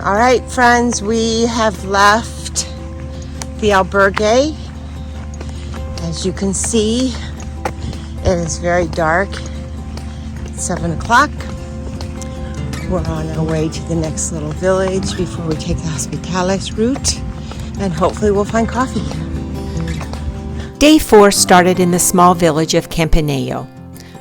All right, friends, we have left the albergue. As you can see, it is very dark. It's 7 o'clock. We're on our way to the next little village before we take the hospitalis route, and hopefully we'll find coffee. Day 4 started in the small village of Campiello.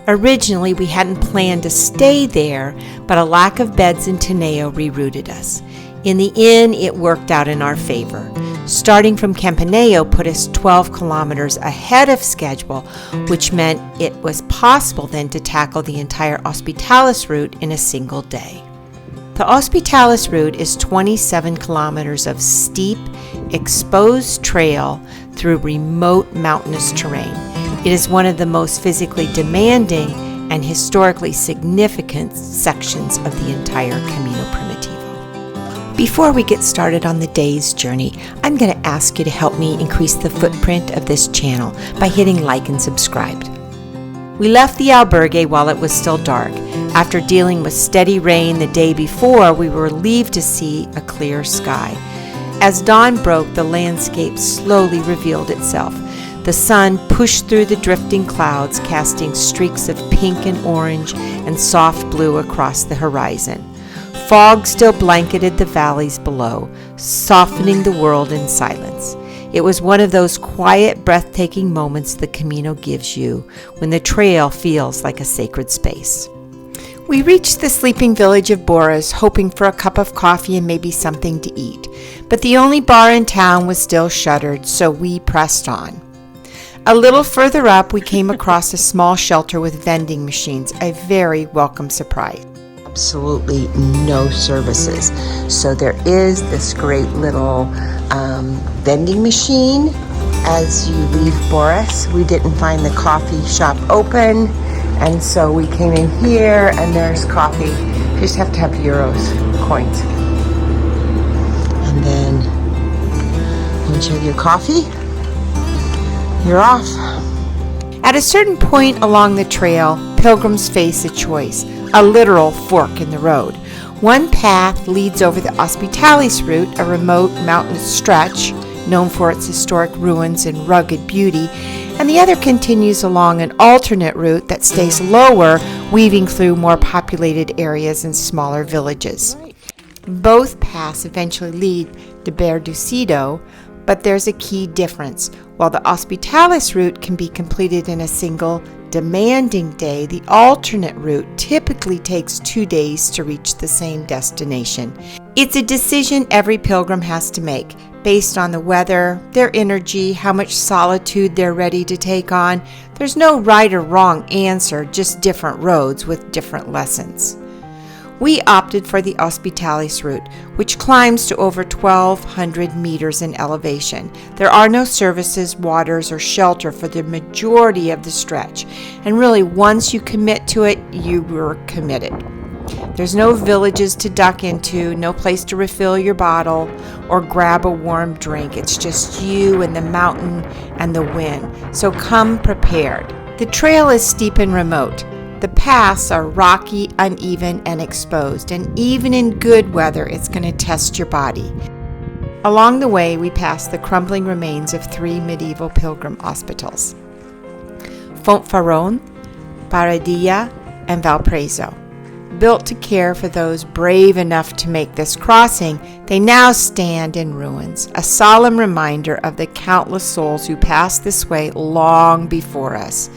Originally, we hadn't planned to stay there, but a lack of beds in Teneo rerouted us. In the end, it worked out in our favor. Starting from Campiello put us 12 kilometers ahead of schedule, which meant it was possible then to tackle the entire hospitalis route in a single day. The hospitalis route is 27 kilometers of steep, exposed trail through remote mountainous terrain. It is one of the most physically demanding and historically significant sections of the entire Camino Primitivo. Before we get started on the day's journey, I'm going to ask you to help me increase the footprint of this channel by hitting like and subscribe. We left the albergue while it was still dark. After dealing with steady rain the day before, we were relieved to see a clear sky. As dawn broke, the landscape slowly revealed itself. The sun pushed through the drifting clouds, casting streaks of pink and orange and soft blue across the horizon. Fog still blanketed the valleys below, softening the world in silence. It was one of those quiet, breathtaking moments the Camino gives you when the trail feels like a sacred space. We reached the sleeping village of Boras, hoping for a cup of coffee and maybe something to eat. But the only bar in town was still shuttered, so we pressed on. A little further up, we came across a small shelter with vending machines, a very welcome surprise. Absolutely no services. So there is this great little vending machine as you leave Boras. We didn't find the coffee shop open, and so we came in here and there's coffee. You just have to have euros, coins. And then once you have your coffee, you're off. At a certain point along the trail, pilgrims face a choice, a literal fork in the road. One path leads over the hospitalis route, a remote mountainous stretch known for its historic ruins and rugged beauty, and the other continues along an alternate route that stays lower, weaving through more populated areas and smaller villages. Both paths eventually lead to Berducido, but there's a key difference. While the hospitalis route can be completed in a single, demanding day, the alternate route typically takes 2 days to reach the same destination. It's a decision every pilgrim has to make, based on the weather, their energy, how much solitude they're ready to take on. There's no right or wrong answer, just different roads with different lessons. We opted for the hospitalis route, which climbs to over 1,200 meters in elevation. There are no services, waters, or shelter for the majority of the stretch, and really once you commit to it, you were committed. There's no villages to duck into, no place to refill your bottle or grab a warm drink. It's just you and the mountain and the wind, so come prepared. The trail is steep and remote. The paths are rocky, uneven, and exposed, and even in good weather, it's going to test your body. Along the way, we passed the crumbling remains of 3 medieval pilgrim hospitals: Fonfaraón, Paradiella, and Valparaíso. Built to care for those brave enough to make this crossing, they now stand in ruins, a solemn reminder of the countless souls who passed this way long before us.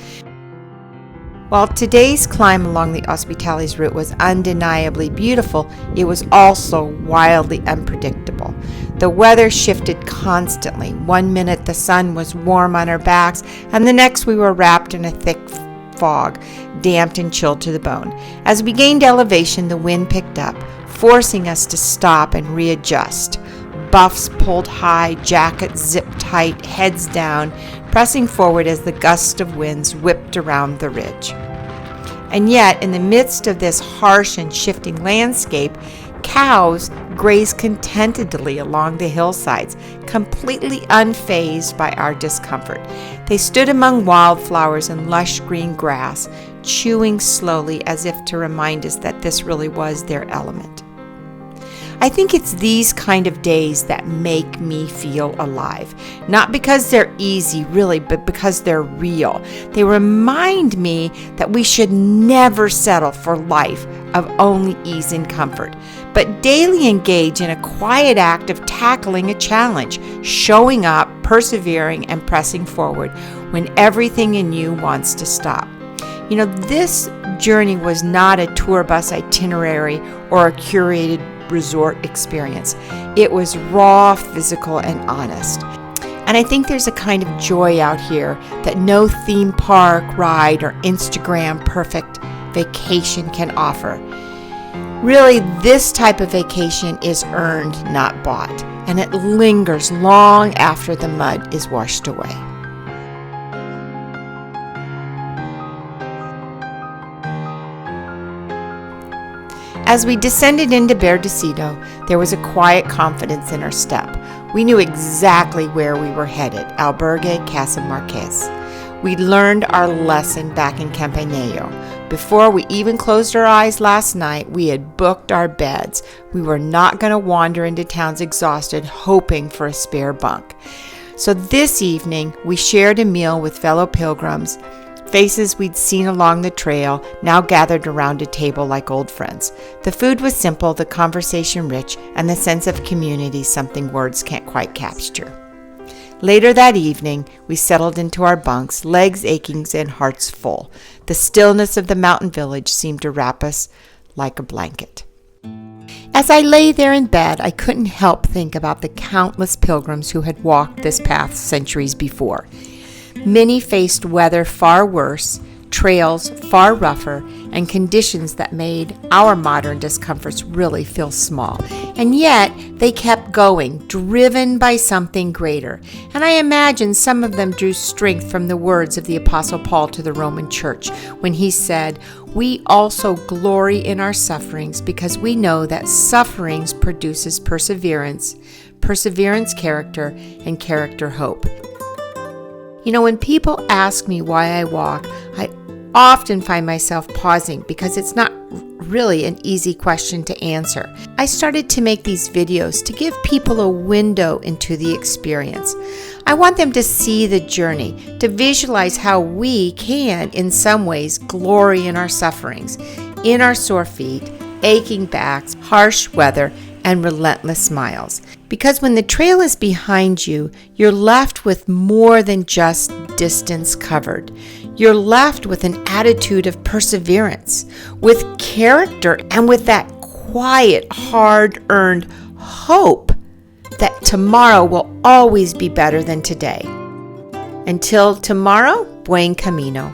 While today's climb along the hospitalis route was undeniably beautiful, it was also wildly unpredictable. The weather shifted constantly. 1 minute the sun was warm on our backs, and the next we were wrapped in a thick fog, damped and chilled to the bone. As we gained elevation, the wind picked up, forcing us to stop and readjust. Buffs pulled high, jackets zipped tight, heads down, pressing forward as the gust of winds whipped around the ridge. And yet, in the midst of this harsh and shifting landscape, cows graze contentedly along the hillsides, completely unfazed by our discomfort. They stood among wildflowers and lush green grass, chewing slowly as if to remind us that this really was their element. I think it's these kind of days that make me feel alive. Not because they're easy, really, but because they're real. They remind me that we should never settle for life of only ease and comfort, but daily engage in a quiet act of tackling a challenge, showing up, persevering, and pressing forward when everything in you wants to stop. You know, this journey was not a tour bus itinerary or a curated resort experience. It was raw, physical, and honest. And I think there's a kind of joy out here that no theme park ride or Instagram perfect vacation can offer. Really, this type of vacation is earned, not bought, and it lingers long after the mud is washed away. As we descended into Berdecito, there was a quiet confidence in our step. We knew exactly where we were headed, Albergue Casa Marquez. We learned our lesson back in Campiello. Before we even closed our eyes last night, we had booked our beds. We were not going to wander into towns exhausted, hoping for a spare bunk. So this evening, we shared a meal with fellow pilgrims, faces we'd seen along the trail, now gathered around a table like old friends. The food was simple, the conversation rich, and the sense of community something words can't quite capture. Later that evening, we settled into our bunks, legs aching and hearts full. The stillness of the mountain village seemed to wrap us like a blanket. As I lay there in bed, I couldn't help think about the countless pilgrims who had walked this path centuries before. Many faced weather far worse, trails far rougher, and conditions that made our modern discomforts really feel small. And yet, they kept going, driven by something greater. And I imagine some of them drew strength from the words of the Apostle Paul to the Roman Church when he said, "We also glory in our sufferings because we know that sufferings produces perseverance, perseverance character, and character hope." You know, when people ask me why I walk, I often find myself pausing because it's not really an easy question to answer. I started to make these videos to give people a window into the experience. I want them to see the journey, to visualize how we can, in some ways, glory in our sufferings, in our sore feet, aching backs, harsh weather, and relentless smiles. Because when the trail is behind you, you're left with more than just distance covered. You're left with an attitude of perseverance, with character, and with that quiet, hard-earned hope that tomorrow will always be better than today. Until tomorrow, buen camino.